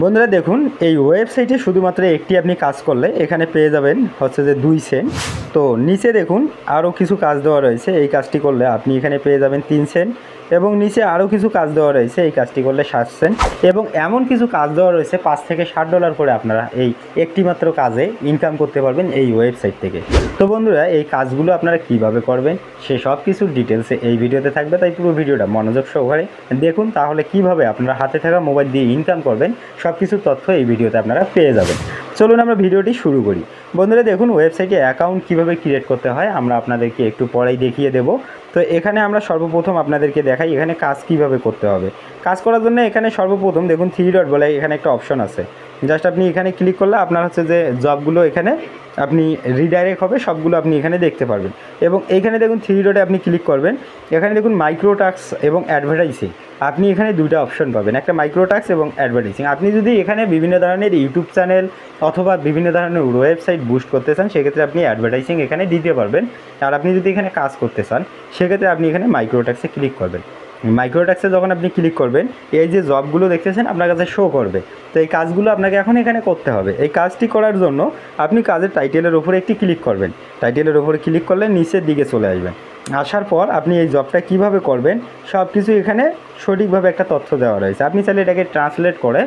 বন্ধুরা দেখুন, এই ওয়েবসাইটে শুধুমাত্র একটি আপনি কাজ করলে এখানে পেয়ে যাবেন হচ্ছে যে 2 সেন্ট। তো নিচে দেখুন আরও কিছু কাজ দেওয়া রয়েছে, এই কাজটি করলে আপনি এখানে পেয়ে যাবেন 3 সেন্ট। এবং নিচে আরও কিছু কাজ দেওয়া রয়েছে, এই কাজটি করলে 7 সেন্ট। এবং এমন কিছু কাজ দেওয়া রয়েছে $5 থেকে $60 করে আপনারা এই একটি মাত্র কাজে ইনকাম করতে পারবেন এই ওয়েবসাইট থেকে। তো বন্ধুরা, এই কাজগুলো আপনারা কিভাবে করবেন সে সব কিছুর ডিটেলসে এই ভিডিওতে থাকবে, তাই পুরো ভিডিওটা মনোযোগ সহকারে দেখুন, তাহলে কিভাবে আপনারা হাতে থাকা মোবাইল দিয়ে ইনকাম করবেন সব কিছু তথ্য এই ভিডিওতে আপনারা পেয়ে যাবেন। চলুন আমরা ভিডিওটি শুরু করি। বন্ধুরা দেখুন, ওয়েবসাইটে অ্যাকাউন্ট কিভাবে ক্রিয়েট করতে হয় আমরা আপনাদেরকে একটু পরেই দেখিয়ে দেব। তো এখানে আমরা সর্বপ্রথম আপনাদেরকে দেখাই এখানে কাজ কিভাবে করতে হবে। কাজ করার জন্য এখানে সর্বপ্রথম দেখুন 3 ডট বলে এখানে একটা অপশন আছে, জাস্ট আপনি এখানে ক্লিক করলে আপনার হচ্ছে যে জবগুলো এখানে আপনি রিডাইরেক্ট হবে, সবগুলো আপনি এখানে দেখতে পারবেন। এবং এইখানে দেখুন 3 ডটে আপনি ক্লিক করবেন, এখানে দেখুন মাইক্রো টাস্ক এবং অ্যাডভার্টাইজিং, আপনি এখানে দুইটা অপশন পাবেন, একটা মাইক্রো টাস্ক এবং অ্যাডভার্টাইজিং। আপনি যদি এখানে বিভিন্ন ধরনের ইউটিউব চ্যানেল অথবা বিভিন্ন ধরনের ওয়েবসাইট বুস্ট করতে চান সেক্ষেত্রে আপনি অ্যাডভার্টাইজিং এখানে দিতে পারবেন। আর আপনি যদি এখানে কাজ করতে চান সেক্ষেত্রে আপনি এখানে মাইক্রো টাস্কে ক্লিক করবেন। মাইক্রো টাস্কে যখন আপনি ক্লিক করবেন এই যে জবগুলো দেখতেছেন আপনার কাছে শো করবে। তো এই কাজগুলো আপনাকে এখন এখানে করতে হবে। এই কাজটি করার জন্য আপনি কাজের টাইটেলের উপরে একটি ক্লিক করবেন, টাইটেলের উপরে ক্লিক করলে নিচের দিকে চলে আসবেন। আসার পর আপনি এই জবটা কিভাবে করবেন সব কিছু এখানে সঠিকভাবে একটা তথ্য দেওয়া রয়েছে। আপনি চাইলে এটাকে ট্রান্সলেট করে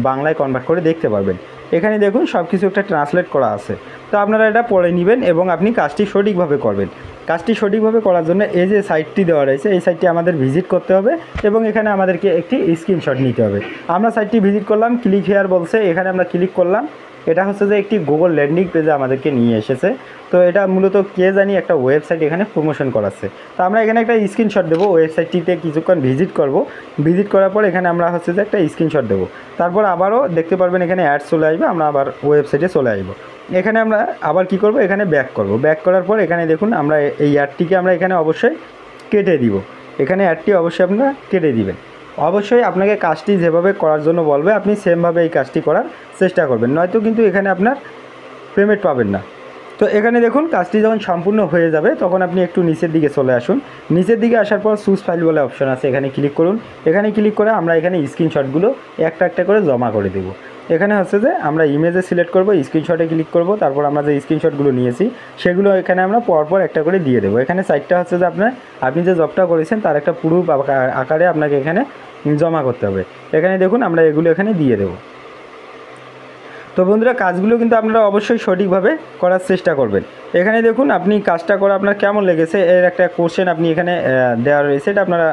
বাংলায় কনভার্ট করে দেখতে পারবেন। এখানে দেখুন সব কিছু একটা ট্রান্সলেট করা আছে, তো আপনারা এটা পড়ে নেবেন এবং আপনি কাজটি সঠিকভাবে করবেন। কাজটি সঠিকভাবে করার জন্য এই যে সাইটটি দেওয়া রয়েছে এই সাইটটি আমাদের ভিজিট করতে হবে এবং এখানে আমাদেরকে একটি স্ক্রিনশট নিতে হবে। আমরা সাইটটি ভিজিট করলাম, ক্লিক হেয়ার বলছে, এখানে আমরা ক্লিক করলাম। এটা হচ্ছে যে একটি গুগল ল্যান্ডিং পেজে আমাদেরকে নিয়ে এসেছে। তো এটা মূলত কে জানি একটা ওয়েবসাইট এখানে প্রমোশন করাচ্ছে। তো আমরা এখানে একটা স্ক্রিনশট দেবো, ওয়েবসাইটটিতে কিছুক্ষণ ভিজিট করব, ভিজিট করার পর এখানে আমরা হচ্ছে যে একটা স্ক্রিনশট দেবো। তারপর আবারও দেখতে পারবেন এখানে অ্যাড চলে আসবে, আমরা আবার ওয়েবসাইটে চলে আসবো। এখানে আমরা আবার কি করব, এখানে ব্যাক করব। ব্যাক করার পর এখানে দেখুন আমরা এই অ্যাডটিকে আমরা এখানে অবশ্যই কেটে দিব। এখানে অ্যাডটি অবশ্যই আপনারা কেটে দিবেন। অবশ্যই আপনাকে কাজটি যেভাবে করার জন্য বলবে আপনি সেমভাবে এই কাজটি করার চেষ্টা করবেন, নয়তো কিন্তু এখানে আপনার পেমেন্ট পাবেন না। তো এখানে দেখুন কাজটি যখন সম্পূর্ণ হয়ে যাবে তখন আপনি একটু নিচের দিকে চলে আসুন। নিচের দিকে আসার পর চুজ ফাইল বলে অপশন আছে, এখানে ক্লিক করুন। এখানে ক্লিক করে আমরা এখানে স্ক্রিনশটগুলো একটা একটা করে জমা করে দেবো। এখানে হচ্ছে যে আমরা ইমেজে সিলেক্ট করব, স্ক্রিনশটে ক্লিক করব, তারপর আমরা যে স্ক্রিনশটগুলো নিয়েছি সেগুলো এখানে আমরা পরপর একটা করে দিয়ে দেবো। এখানে সাইটটা হচ্ছে যে আপনি যে জবটা করেছেন তার একটা প্রুফ আকারে আপনাকে এখানে জমা করতে হবে। এখানে দেখুন আমরা এগুলো এখানে দিয়ে দেবো। তো বন্ধুরা, কাজগুলো কিন্তু আপনারা অবশ্যই সঠিকভাবে করার চেষ্টা করবেন। এখানে দেখুন আপনি কাজটা করে আপনার কেমন লেগেছে এর একটা কোশ্চেন আপনি এখানে দেওয়া রয়েছে, এটা আপনারা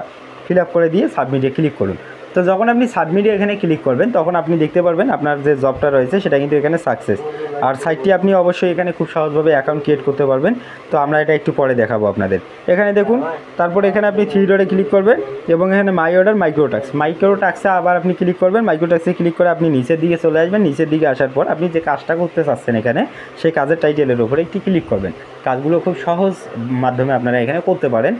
ফিল আপ করে দিয়ে সাবমিটে ক্লিক করুন। তো যখন আপনি সাবমিটে এখানে ক্লিক করবেন তখন আপনি দেখতে পারবেন আপনার যে জবটা রয়েছে সেটা কিন্তু এখানে সাকসেস। আর সাইটটি আপনি অবশ্যই এখানে খুব সহজভাবে অ্যাকাউন্ট ক্রিয়েট করতে পারবেন। তো আমরা এটা একটু পরে দেখাবো আপনাদের। এখানে দেখুন তারপরে এখানে আপনি 3 ডটে ক্লিক করবেন এবং এখানে মাই অর্ডার মাইক্রো টাস্কে আবার আপনি ক্লিক করবেন। মাইক্রো টাস্কে ক্লিক করে আপনি নিচের দিকে চলে আসবেন। নিচের দিকে আসার পর আপনি যে কাজটা করতে চাচ্ছেন এখানে সেই কাজের টাইটেলের উপরে একটি ক্লিক করবেন। কাজগুলো খুব সহজ মাধ্যমে আপনারা এখানে করতে পারেন।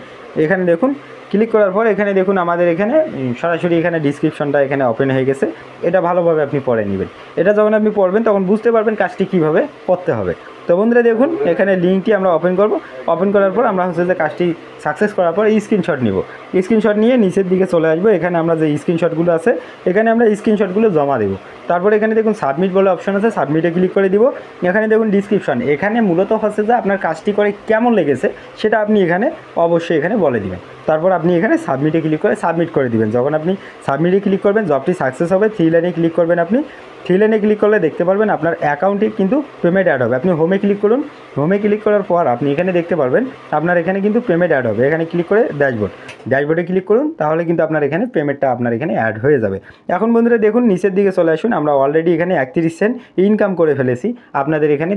এখানে দেখুন ক্লিক করার পর এখানে দেখুন আমাদের এখানে সরাসরি এখানে ডিসক্রিপশনটা এখানে ওপেন হয়ে গেছে। এটা ভালোভাবে আপনি পড়ে নেবেন। এটা যখন আপনি পড়বেন তখন বুঝতে পারবেন কাজটি কীভাবে করতে হবে। তো বন্ধুরা দেখুন এখানে লিঙ্কটি আমরা ওপেন করব। ওপেন করার পর আমরা হচ্ছে যে কাজটি সাকসেস করার পর স্ক্রিনশট নিব। স্ক্রিনশট নিয়ে নিচের দিকে চলে আসবো। এখানে আমরা যে স্ক্রিনশটগুলো আছে এখানে আমরা স্ক্রিনশটগুলো জমা দেবো। তারপর এখানে দেখুন সাবমিট বলে অপশন আছে, সাবমিটে ক্লিক করে দিব। এখানে দেখুন ডিসক্রিপশন, এখানে মূলত হচ্ছে যে আপনার কাজটি করে কেমন লেগেছে সেটা আপনি এখানে অবশ্যই এখানে বলে দিবেন। তারপর আপনি এখানে সাবমিটে ক্লিক করে সাবমিট করে দিবেন। যখন আপনি সাবমিটে ক্লিক করবেন জবটি সাকসেস হবে। 3 লাইনে ক্লিক করবেন। আপনি 3 লাইনে ক্লিক করলে দেখতে পারবেন আপনার অ্যাকাউন্টে কিন্তু পেমেন্ট অ্যাড হবে। আপনি হোমে ক্লিক করুন। হোমে ক্লিক করার পর আপনি এখানে দেখতে পারবেন আপনার এখানে কিন্তু পেমেন্ট অ্যাড হবে। এখানে ক্লিক করে ড্যাশবোর্ডে ক্লিক করুন, তাহলে কিন্তু আপনার এখানে পেমেন্টটা আপনার এখানে অ্যাড হয়ে যাবে। এখন বন্ধুরা দেখুন নিচের দিকে চলে আসুন। আমরা অলরেডি এখানে 31 সেন্ট ইনকাম করে ফেলেছি আপনাদের এখানে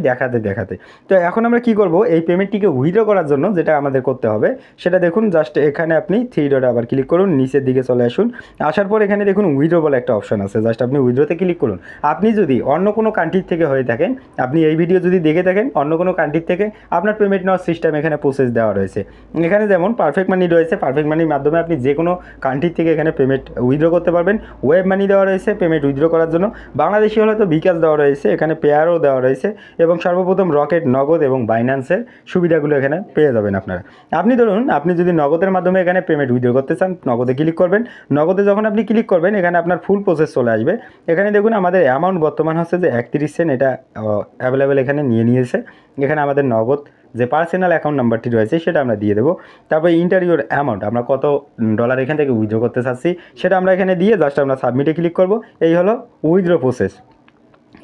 দেখাতে। তো এখন আমরা কি করব, এই পেমেন্টটিকে উইথড্র করার জন্য যেটা আমাদের করতে হবে সেটা দেখুন, জাস্ট এখানে আপনি 3 ডটে আবার ক্লিক করুন, নিচের দিকে চলে আসুন। আসার পর এখানে দেখুন উইথড্র বলে একটা অপশন আছে, জাস্ট আপনি উইথড্রতে ক্লিক করুন। আপনি যদি অন্য কোনো কান্ট্রির থেকে হয়ে থাকেন, আপনি এই ভিডিও যদি দেখে থাকেন অন্য কোনো কান্ট্রির থেকে, আপনার পেমেন্ট নেওয়ার সিস্টেম এখানে প্রসেস দেওয়া রয়েছে। এখানে যেমন পারফেক্ট মানি রয়েছে, পারফেক্ট মানির মাধ্যমে আপনি যে কোনো কান্ট্রি থেকে এখানে পেমেন্ট উইথড্র করতে পারবেন। ওয়েব মানি দেওয়া রয়েছে পেমেন্ট উইথড্র করার জন্য। বাংলাদেশি হলে তো বিকাশ দেওয়া রয়েছে, এখানে পেয়ারও দেওয়া রয়েছে এবং সর্বপ্রথম রকেট, নগদ এবং বাইন্যান্সের সুবিধাগুলো এখানে পেয়ে যাবেন আপনারা। আপনি ধরুন আপনি যদি নগদের মাধ্যমে এখানে পেমেন্ট উইথড্র করতে চান, নগদে ক্লিক করবেন। নগদে যখন আপনি ক্লিক করবেন এখানে আপনার ফুল প্রসেস চলে আসবে। এখানে দেখুন আমাদের অ্যামাউন্ট বর্তমান হচ্ছে যে 31 সেন্ট, এটা অ্যাভেলেবেল এখানে নিয়েছে। এখানে আমাদের নগদ যে পার্সোনাল অ্যাকাউন্ট নাম্বারটি রয়েছে সেটা আমরা দিয়ে দেবো। তারপরে ইন্টারিওর অ্যামাউন্ট, আমরা কত ডলার এখান থেকে উইথড্র করতে চাচ্ছি সেটা আমরা এখানে দিয়ে জাস্ট আমরা সাবমিটে ক্লিক করব। এই হলো উইথড্র প্রসেস।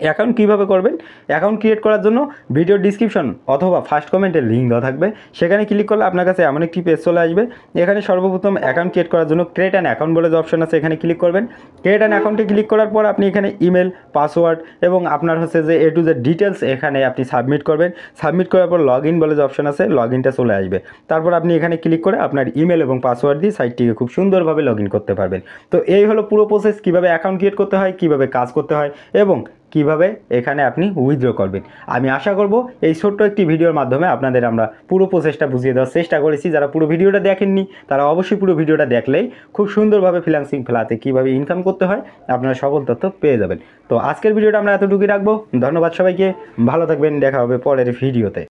অ্যাকাউন্ট কীভাবে করবেন, অ্যাকাউন্ট ক্রিয়েট করার জন্য ভিডিও ডিসক্রিপশন অথবা ফার্স্ট কমেন্টের লিঙ্ক দেওয়া থাকবে, সেখানে ক্লিক করলে আপনার কাছে এমন একটি পেজ চলে আসবে। এখানে সর্বপ্রথম অ্যাকাউন্ট ক্রিয়েট করার জন্য ক্রিয়েট অ্যান অ্যাকাউন্ট বলে যে অপশন আছে এখানে ক্লিক করবেন। ক্রিয়েট অ্যান অ্যাকাউন্টে ক্লিক করার পর আপনি এখানে ইমেল, পাসওয়ার্ড এবং আপনার হচ্ছে যে A to Z ডিটেলস এখানে আপনি সাবমিট করবেন। সাবমিট করার পর লগ ইন বলে যে অপশন আছে, লগ ইনটা চলে আসবে। তারপর আপনি এখানে ক্লিক করে আপনার ইমেল এবং পাসওয়ার্ড দিয়ে সাইটটিকে খুব সুন্দরভাবে লগ ইন করতে পারবেন। তো এই হলো পুরো প্রসেস, কীভাবে অ্যাকাউন্ট ক্রিয়েট করতে হয়, কীভাবে কাজ করতে হয় এবং কিভাবে এখানে আপনি উইথড্র করবেন। আমি আশা করব এই ছোট্ট একটি ভিডিওর মাধ্যমে আপনাদের আমরা পুরো প্রসেসটা বুঝিয়ে দেওয়ার চেষ্টা করেছি। যারা পুরো ভিডিওটা দেখেননি তারা অবশ্যই পুরো ভিডিওটা দেখলেই খুব সুন্দরভাবে ফ্রিল্যান্সিং ফেলাতে কীভাবে ইনকাম করতে হয় আপনারা সকল তথ্য পেয়ে যাবেন। তো আজকের ভিডিওটা আমরা এতটুকুই রাখবো। ধন্যবাদ সবাইকে, ভালো থাকবেন, দেখা হবে পরের ভিডিওতে।